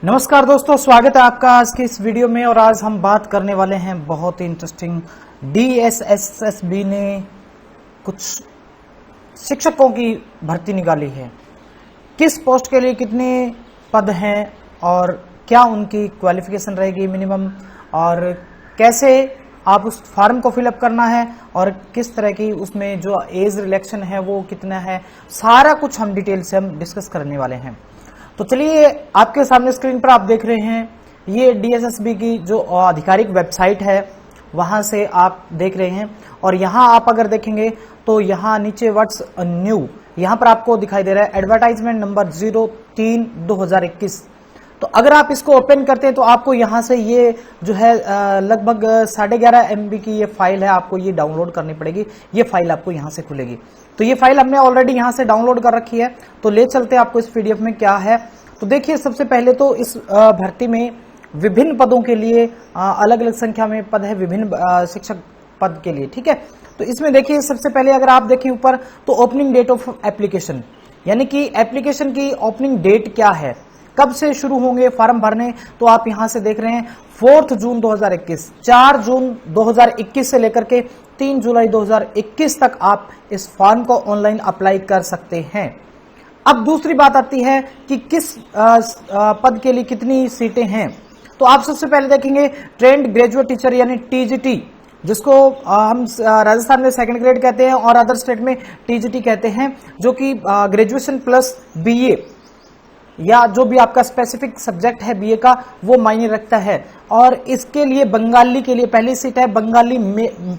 नमस्कार दोस्तों, स्वागत है आपका आज की इस वीडियो में। और आज हम बात करने वाले हैं बहुत ही इंटरेस्टिंग। DSSSB ने कुछ शिक्षकों की भर्ती निकाली है। किस पोस्ट के लिए कितने पद हैं और क्या उनकी क्वालिफिकेशन रहेगी मिनिमम, और कैसे आप उस फॉर्म को फिलअप करना है और किस तरह की उसमें जो एज रिलैक्शन है वो कितना है, सारा कुछ हम डिटेल से हम डिस्कस करने वाले हैं। तो चलिए, आपके सामने स्क्रीन पर आप देख रहे हैं ये DSSB की जो आधिकारिक वेबसाइट है, वहां से आप देख रहे हैं। और यहाँ आप अगर देखेंगे तो यहाँ नीचे व्हाट्स न्यू यहाँ पर आपको दिखाई दे रहा है एडवर्टाइजमेंट नंबर 03/2021। तो अगर आप इसको ओपन करते हैं तो आपको यहाँ से ये जो है लगभग 11.5 MB की ये फाइल है, आपको ये डाउनलोड करनी पड़ेगी। ये फाइल आपको यहाँ से खुलेगी। तो ये फाइल हमने ऑलरेडी यहाँ से डाउनलोड कर रखी है, तो ले चलते हैं आपको इस PDF में क्या है। तो देखिए, सबसे पहले तो इस भर्ती में विभिन्न पदों के लिए अलग अलग संख्या में पद है, विभिन्न शिक्षक पद के लिए, ठीक है। तो इसमें देखिए, सबसे पहले अगर आप देखिए ऊपर, तो ओपनिंग डेट ऑफ एप्लीकेशन, यानी कि एप्लीकेशन की ओपनिंग डेट क्या है, कब से शुरू होंगे फॉर्म भरने। तो आप यहां से देख रहे हैं 4 जून 2021, 4 जून 2021 से लेकर के 3 जुलाई 2021 तक आप इस फॉर्म को ऑनलाइन अप्लाई कर सकते हैं। अब दूसरी बात आती है कि किस पद के लिए कितनी सीटें हैं। तो आप सबसे पहले देखेंगे ट्रेंड ग्रेजुएट टीचर यानी TGT, जिसको हम राजस्थान में सेकंड ग्रेड कहते हैं और अदर स्टेट में TGT कहते हैं, जो कि ग्रेजुएशन प्लस BA या जो भी आपका स्पेसिफिक सब्जेक्ट है BA का, वो मायने रखता है। और इसके लिए बंगाली के लिए पहली सीट है, बंगाली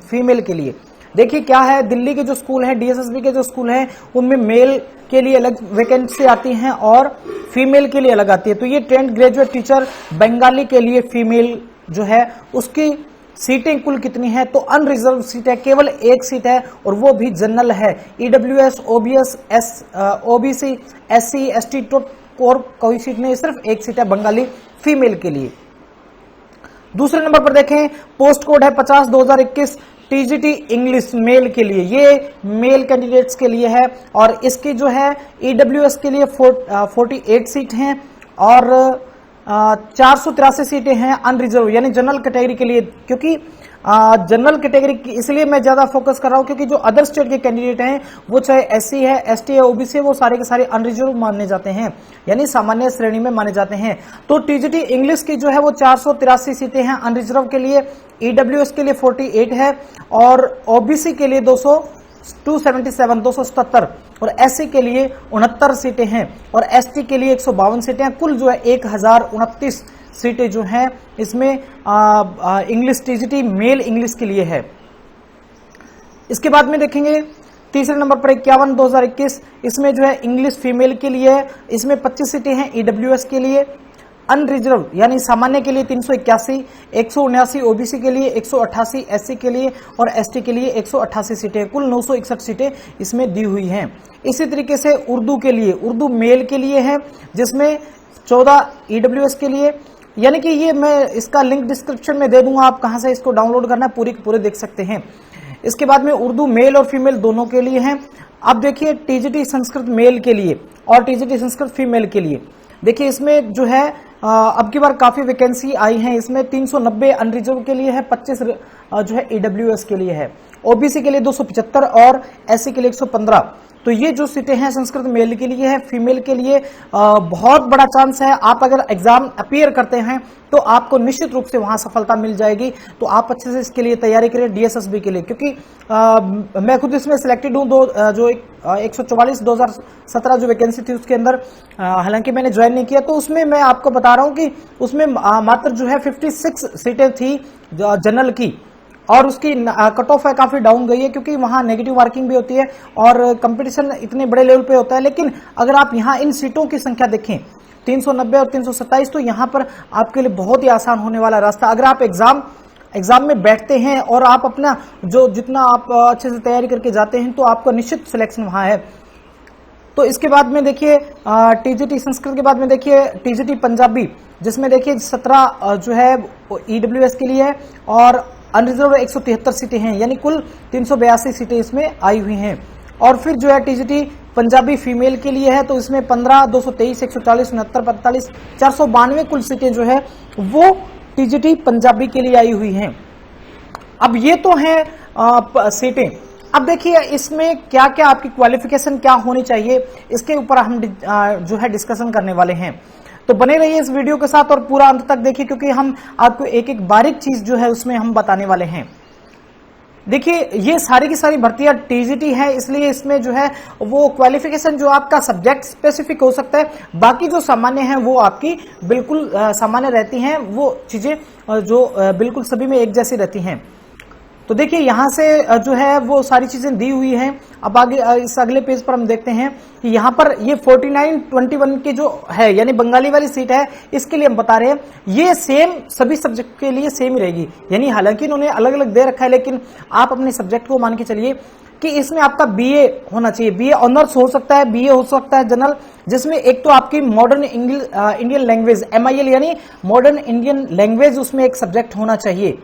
फीमेल के लिए। देखिए क्या है, दिल्ली के जो स्कूल हैं, DSSB के जो स्कूल हैं, उनमें मेल के लिए अलग वैकेंसी आती हैं और फीमेल के लिए अलग आती है। तो ये ट्रेंड ग्रेजुएट टीचर बंगाली के लिए फीमेल जो है, उसकी सीटें कुल कितनी है, तो अनरिजर्व सीट है, केवल एक सीट है और वो भी जनरल है। EWS, OBS, OBC, SC, ST तो और कोई सीट नहीं, सिर्फ एक सीट है बंगाली फीमेल के लिए। दूसरे नंबर पर देखें, पोस्ट कोड है 50/2021, TGT इंग्लिश मेल के लिए, ये मेल कैंडिडेट्स के लिए है। और इसकी जो है EWS के लिए 48 सीट हैं और 483 सीटें हैं अनरिजर्व यानी जनरल कैटेगरी के लिए। क्योंकि जनरल कैटेगरी की इसलिए मैं ज्यादा फोकस कर रहा हूं क्योंकि जो अदर स्टेट के कैंडिडेट हैं, वो चाहे SC है, ST है, OBC है, वो सारे के सारे अनरिजर्व माने जाते हैं, यानी सामान्य श्रेणी में माने जाते हैं। तो TGT इंग्लिश की जो है वो 483 सीटें हैं अनरिजर्व के लिए, EWS के लिए 48 है और OBC के लिए 277 और SC के लिए 69 सीटें हैं और ST के लिए 152 सीटें हैं। कुल जो है 1029 सीटें जो हैं इसमें इंग्लिश TGT मेल इंग्लिश के लिए है। इसके बाद में देखेंगे तीसरे नंबर पर 51/2021, इसमें जो है इंग्लिश फीमेल के लिए है। इसमें 25 सीटें हैं EWS के लिए, अनरिजर्व यानी सामान्य के लिए 381, 179 OBC के लिए, 188 SC के लिए और ST के लिए 188 सीटें, कुल 961 सीटें इसमें दी हुई हैं। इसी तरीके से उर्दू के लिए, उर्दू मेल के लिए है, जिसमें 14 EWS के लिए, यानी कि ये मैं इसका लिंक डिस्क्रिप्शन में दे दूंगा, आप कहां से इसको डाउनलोड करना है पूरी पूरे देख सकते हैं। इसके बाद में उर्दू मेल और फीमेल दोनों के लिए है। अब देखिए TGT संस्कृत मेल के लिए और TGT संस्कृत फीमेल के लिए, देखिए इसमें जो है अब की बार काफी वैकेंसी आई है। इसमें 390 अनरिजर्व के लिए है, 25 जो है EWS के लिए है, OBC के लिए 275 और SC के लिए 115। तो ये जो सीटें हैं संस्कृत मेल के लिए है। फीमेल के लिए बहुत बड़ा चांस है, आप अगर एग्जाम अपीयर करते हैं तो आपको निश्चित रूप से वहां सफलता मिल जाएगी। तो आप अच्छे से इसके लिए तैयारी करें DSSB के लिए, क्योंकि मैं खुद इसमें सिलेक्टेड हूं। जो 144/2017 जो वैकेंसी थी उसके अंदर, हालांकि मैंने ज्वाइन नहीं किया, तो उसमें मैं आपको बता रहा हूं कि उसमें मात्र जो है 56 सीटें थी जनरल की, और उसकी कट ऑफ है काफी डाउन गई है क्योंकि वहां नेगेटिव मार्किंग भी होती है और कंपटीशन इतने बड़े लेवल पे होता है। लेकिन अगर आप यहां इन सीटों की संख्या देखें 390 और 327, तो यहां पर आपके लिए बहुत ही आसान होने वाला रास्ता। अगर आप एग्जाम में बैठते हैं और आप अपना जो जितना आप अच्छे से तैयारी करके जाते हैं, तो आपका निश्चित सिलेक्शन वहां है। तो इसके बाद में देखिए TGT संस्कृत के बाद में देखिए TGT पंजाबी, जिसमें देखिए 17 जो है EWS के लिए है और अनरिजर्व 173 सीटें हैं, यानी कुल 382 सीटें इसमें आई हुई हैं। और फिर जो है टीजीटी पंजाबी फीमेल के लिए है, तो इसमें 15, 223, 140, 69, 45, 492 कुल सीटें जो है वो टीजीटी पंजाबी के लिए आई हुई हैं। अब ये तो है सीटें। अब देखिए इसमें क्या क्या आपकी क्वालिफिकेशन क्या होनी चाहिए, इसके ऊपर हम जो है डिस्कशन करने वाले हैं। तो बने रहिए इस वीडियो के साथ और पूरा अंत तक देखिए, क्योंकि हम आपको एक एक बारीक चीज जो है उसमें हम बताने वाले हैं। देखिए ये सारी की सारी भर्तियां टीजीटी है, इसलिए इसमें जो है वो क्वालिफिकेशन जो आपका सब्जेक्ट स्पेसिफिक हो सकता है, बाकी जो सामान्य है वो आपकी बिल्कुल सामान्य रहती हैं, वो चीजें जो बिल्कुल सभी में एक जैसी रहती हैं। तो देखिए यहां से जो है वो सारी चीजें दी हुई हैं। अब आगे इस अगले पेज पर हम देखते हैं कि यहां पर ये 49-21 की जो है यानी बंगाली वाली सीट है, इसके लिए हम बता रहे हैं ये सेम सभी सब्जेक्ट के लिए सेम ही रहेगी। यानी हालांकि इन्होंने अलग अलग दे रखा है, लेकिन आप अपने सब्जेक्ट को मान के चलिए कि इसमें आपका बीए होना चाहिए। बीए ऑनर्स हो सकता है, बीए हो सकता है जनरल, जिसमें एक तो आपकी मॉडर्न इंडियन लैंग्वेज MIL यानी मॉडर्न इंडियन लैंग्वेज उसमें एक सब्जेक्ट होना चाहिए।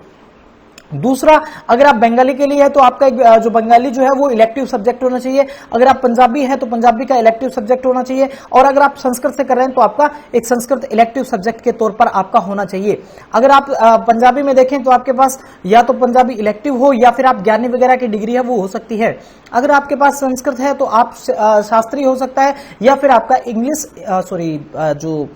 दूसरा, अगर आप बंगाली के लिए है तो आपका एक जो बंगाली जो है वो इलेक्टिव सब्जेक्ट होना चाहिए। अगर आप पंजाबी है तो पंजाबी का इलेक्टिव सब्जेक्ट होना चाहिए। और अगर आप संस्कृत से कर रहे हैं तो आपका एक संस्कृत इलेक्टिव सब्जेक्ट के तौर पर आपका होना चाहिए। अगर आप पंजाबी में देखें तो आपके पास या तो पंजाबी इलेक्टिव हो या फिर आप ज्ञानी वगैरह की डिग्री है वो हो सकती है। अगर आपके पास संस्कृत है तो आप शास्त्री हो सकता है, या फिर आपका इंग्लिश जो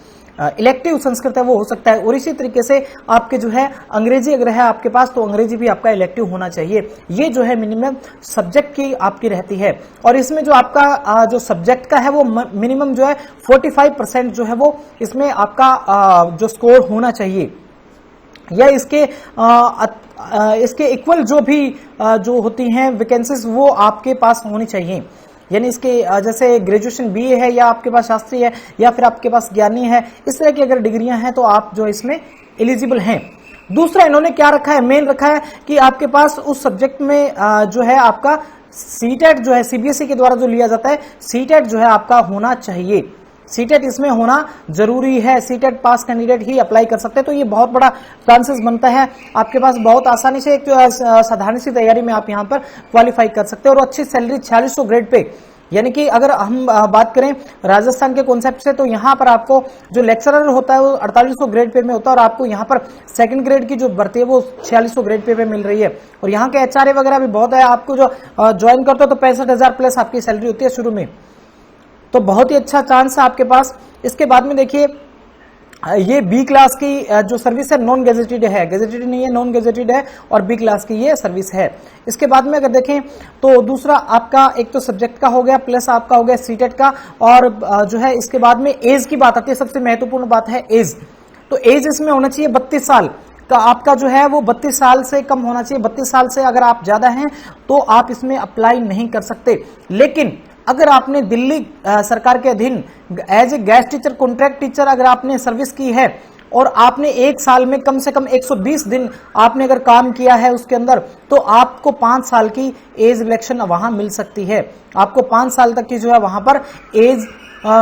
इलेक्टिव संस्कृत है वो हो सकता है। और इसी तरीके से आपके जो है अंग्रेजी अगर है आपके पास तो अंग्रेजी भी आपका इलेक्टिव होना चाहिए। ये जो है मिनिमम सब्जेक्ट की आपकी रहती है। और इसमें जो आपका जो सब्जेक्ट का है वो मिनिमम जो है 45% जो है वो इसमें आपका जो स्कोर होना चाहिए, या इसके इक्वल जो भी जो होती हैं वैकेंसीज वो आपके पास होनी चाहिए। यानी इसके जैसे ग्रेजुएशन बीए है, या आपके पास शास्त्री है, या फिर आपके पास ज्ञानी है, इस तरह की अगर डिग्रियां हैं तो आप जो इसमें एलिजिबल हैं। दूसरा इन्होंने क्या रखा है, मेन रखा है कि आपके पास उस सब्जेक्ट में जो है आपका सीटेट जो है सीबीएसई के द्वारा जो लिया जाता है, सीटेट जो है आपका होना चाहिए। सीटेट इसमें होना जरूरी है। सीटेट पास कैंडिडेट ही अप्लाई कर सकते हैं। तो ये बहुत बड़ा चांसेस बनता है आपके पास, बहुत आसानी से एक साधारण सी तैयारी में आप यहाँ पर क्वालिफाई कर सकते हैं। और अच्छी सैलरी 4600 ग्रेड पे, यानी कि अगर हम बात करें राजस्थान के कॉन्सेप्ट से तो यहाँ पर आपको जो लेक्चरर होता है वो 4800 ग्रेड पे में होता है, और आपको यहाँ पर सेकंड ग्रेड की जो भर्ती है वो 4600 ग्रेड पे मिल रही है। और यहाँ के HRA वगैरह भी बहुत है। आपको जो ज्वाइन करते हो तो 65,000 प्लस आपकी सैलरी होती है शुरू में, तो बहुत ही अच्छा चांस है आपके पास। इसके बाद में देखिए ये बी क्लास की जो सर्विस है नॉन गेजेटेड है, गेजेटेड नहीं है, नॉन गेजेटेड है, और बी क्लास की ये सर्विस है। इसके बाद में अगर देखें तो दूसरा आपका एक तो सब्जेक्ट का हो गया, प्लस आपका हो गया सीटेट का, और जो है इसके बाद में एज की बात आती है। सबसे महत्वपूर्ण बात है एज। तो एज इसमें होना चाहिए 32 साल का, आपका जो है वो 32 साल से कम होना चाहिए। 32 साल से अगर आप ज्यादा हैं तो आप इसमें अप्लाई नहीं कर सकते। लेकिन अगर आपने दिल्ली सरकार के अधीन as a guest teacher, contract teacher अगर आपने सर्विस की है और आपने एक साल में कम से कम 120 दिन आपने अगर काम किया है उसके अंदर, तो आपको 5 साल की एज रिलैक्सेशन वहां मिल सकती है। आपको 5 साल तक की जो है वहां पर एज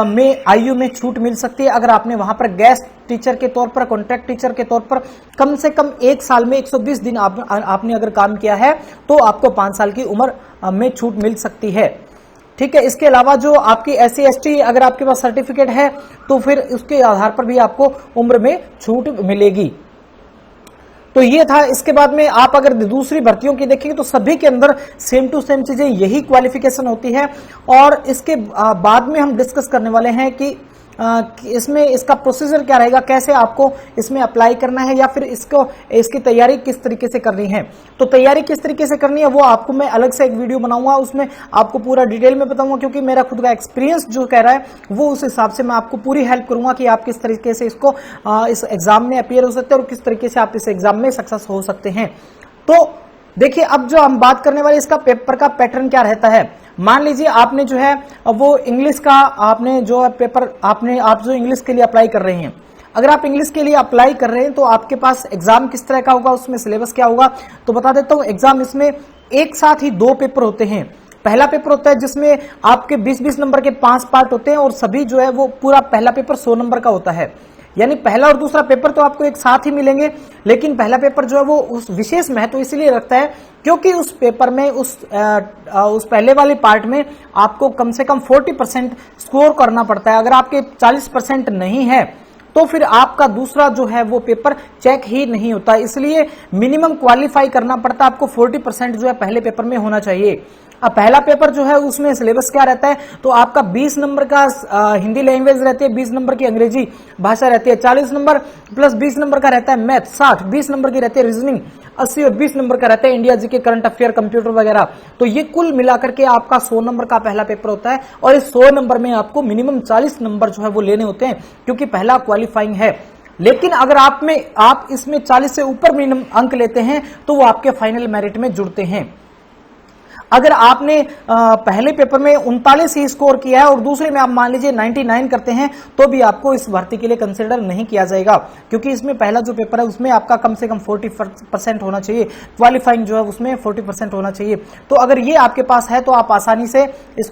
में आयु में छूट मिल सकती है, अगर आपने वहां पर गेस्ट टीचर के तौर पर, कॉन्ट्रैक्ट टीचर के तौर पर कम से कम एक साल में 120 दिन आपने अगर काम किया है तो आपको 5 साल की उम्र में छूट मिल सकती है। ठीक है। इसके अलावा जो आपकी SC ST अगर आपके पास सर्टिफिकेट है तो फिर उसके आधार पर भी आपको उम्र में छूट मिलेगी। तो ये था। इसके बाद में आप अगर दूसरी भर्तियों की देखेंगे तो सभी के अंदर सेम टू सेम चीजें यही क्वालिफिकेशन होती है। और इसके बाद में हम डिस्कस करने वाले हैं कि इसमें इसका प्रोसीजर क्या रहेगा, कैसे आपको इसमें अप्लाई करना है, या फिर इसकी तैयारी किस तरीके से करनी है। तो तैयारी किस तरीके से करनी है वो आपको मैं अलग से एक वीडियो बनाऊंगा, उसमें आपको पूरा डिटेल में बताऊंगा, क्योंकि मेरा खुद का एक्सपीरियंस जो कह रहा है वो उस हिसाब से मैं आपको पूरी हेल्प करूंगा कि आप किस तरीके से इसको इस एग्जाम में अपीयर हो सकते हैं और किस तरीके से आप इस एग्जाम में सक्सेस हो सकते हैं। तो देखिए अब जो हम बात करने वाले इसका पेपर का पैटर्न क्या रहता है। मान लीजिए आपने जो है वो इंग्लिश का आपने जो पेपर आप जो इंग्लिश के लिए अप्लाई कर रहे हैं, अगर आप इंग्लिश के लिए अप्लाई कर रहे हैं तो आपके पास एग्जाम किस तरह का होगा, उसमें सिलेबस क्या होगा तो बता देता हूं। एग्जाम इसमें एक साथ ही 2 पेपर होते हैं। पहला पेपर होता है जिसमें आपके 20-20 नंबर के 5 पार्ट होते हैं, और सभी जो है वो पूरा पहला पेपर 100 नंबर का होता है। यानी पहला और दूसरा पेपर तो आपको एक साथ ही मिलेंगे, लेकिन पहला पेपर जो है वो उस विशेष महत्व इसलिए रखता है क्योंकि उस पेपर में उस पहले वाले पार्ट में आपको कम से कम 40% स्कोर करना पड़ता है। अगर आपके 40% नहीं है तो फिर आपका दूसरा जो है वो पेपर चेक ही नहीं होता, इसलिए मिनिमम क्वालिफाई करना पड़ता है। आपको 40% जो है पहले पेपर में होना चाहिए। अब पहला पेपर जो है उसमें सिलेबस क्या रहता है, तो आपका 20 नंबर का हिंदी लैंग्वेज रहती है, 20 नंबर की अंग्रेजी भाषा रहती है, 40 नंबर प्लस 20 नंबर का रहता है मैथ, 60 20 नंबर की रहती है रीजनिंग, 80 और 20 नंबर का रहता है India GK, current affair, computer वगैरह। तो ये कुल मिलाकर के आपका 100 नंबर का पहला पेपर होता है और इस 100 नंबर में आपको मिनिमम 40 नंबर जो है वो लेने होते हैं क्योंकि पहला क्वालिफाइंग है। लेकिन अगर आप इसमें 40 से ऊपर मिनिमम अंक लेते हैं तो वो आपके फाइनल मेरिट में जुड़ते हैं। अगर आपने पहले पेपर में 39 ही स्कोर किया है और दूसरे में आप मान लीजिए 99 करते हैं तो भी आपको इस भर्ती के लिए कंसिडर नहीं किया जाएगा, क्योंकि इसमें पहला जो पेपर है उसमें आपका कम से कम 40% होना चाहिए, क्वालिफाइंग जो है उसमें 40% होना चाहिए। तो अगर ये आपके पास है तो आप आसानी से इस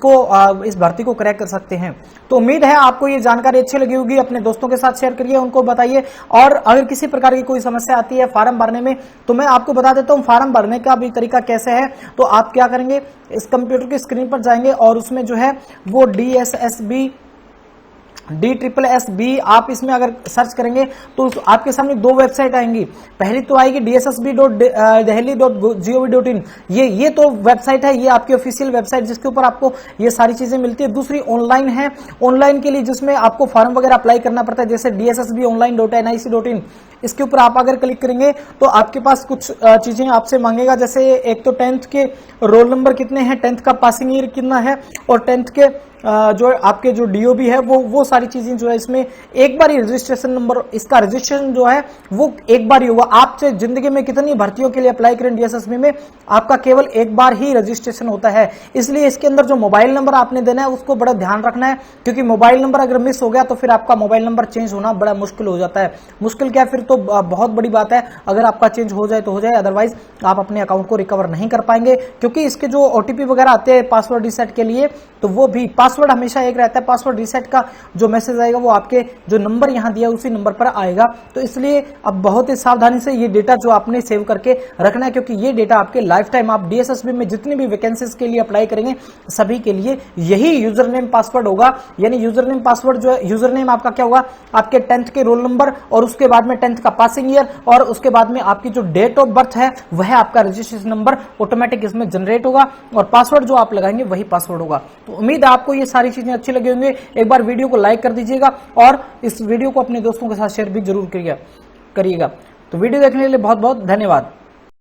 भर्ती को क्रैक कर सकते हैं। तो उम्मीद है आपको ये जानकारी अच्छी लगी होगी, अपने दोस्तों के साथ शेयर करिए, उनको बताइए। और अगर किसी प्रकार की कोई समस्या आती है फॉर्म भरने में तो मैं आपको बता देता हूँ फॉर्म भरने का भी तरीका कैसे है। तो आप क्या करेंगे, इस कंप्यूटर की स्क्रीन पर जाएंगे और उसमें जो है वो DSSB आप इसमें अगर सर्च करेंगे तो आपके सामने दो वेबसाइट आएंगी। पहली तो आएगी dssb.delhi.gov.in, ये तो वेबसाइट है, ये आपकी ऑफिशियल वेबसाइट जिसके ऊपर आपको ये सारी चीजें मिलती है। दूसरी ऑनलाइन है, ऑनलाइन के लिए जिसमें आपको फॉर्म वगैरह अप्लाई करना पड़ता है, जैसे dssbonline.nic.in। इसके ऊपर आप अगर क्लिक करेंगे तो आपके पास कुछ चीजें आपसे मांगेगा, जैसे एक तो 10th के रोल नंबर कितने हैं, 10th का पासिंग ईयर कितना है और 10th के जो आपके जो DOB है वो सारी चीजें जो है इसमें एक बार ही रजिस्ट्रेशन नंबर, इसका रजिस्ट्रेशन जो है वो एक बार ही होगा। आप चाहे जिंदगी में कितनी भर्तियों के लिए अप्लाई करें DSSB में, आपका केवल एक बार ही रजिस्ट्रेशन होता है। इसलिए इसके अंदर जो मोबाइल नंबर आपने देना है उसको बड़ा ध्यान रखना है, क्योंकि मोबाइल नंबर अगर मिस हो गया तो फिर आपका मोबाइल नंबर चेंज होना बड़ा मुश्किल हो जाता है। मुश्किल क्या, फिर तो बहुत बड़ी बात है, अगर आपका चेंज हो जाए तो हो जाए, अदरवाइज आप अपने अकाउंट को रिकवर नहीं कर पाएंगे। क्योंकि इसके जो OTP वगैरह आते हैं पासवर्ड रीसेट के लिए, तो वो भी पासवर्ड हमेशा एक रहता है, पासवर्ड रीसेट का जो मैसेज आएगा वो आपके जो नंबर यहां दिया उसी नंबर पर आएगा। तो इसलिए अब बहुत ही सावधानी से ये डेटा जो आपने सेव करके रखना है, क्योंकि ये डेटा आपके लाइफ टाइम आप DSSB में जितनी भी वैकेंसीज के लिए अप्लाई करेंगे सभी के लिए यही यूजर नेम पासवर्ड होगा। यानी यूजर नेम पासवर्ड जो है, यूजर नेम आपका क्या होगा, आपके 10th के रोल नंबर और उसके बाद में 10th का पासिंग ईयर और उसके बाद में आपकी जो डेट ऑफ बर्थ है वह आपका रजिस्ट्रेशन नंबर ऑटोमेटिक इसमें जनरेट होगा और पासवर्ड जो आप लगाएंगे वही पासवर्ड होगा। तो उम्मीद है आपको ये सारी चीजें अच्छी लगी होंगी। एक बार वीडियो को लाइक कर दीजिएगा और इस वीडियो को अपने दोस्तों के साथ शेयर भी जरूर करिएगा। तो वीडियो देखने के लिए बहुत बहुत धन्यवाद।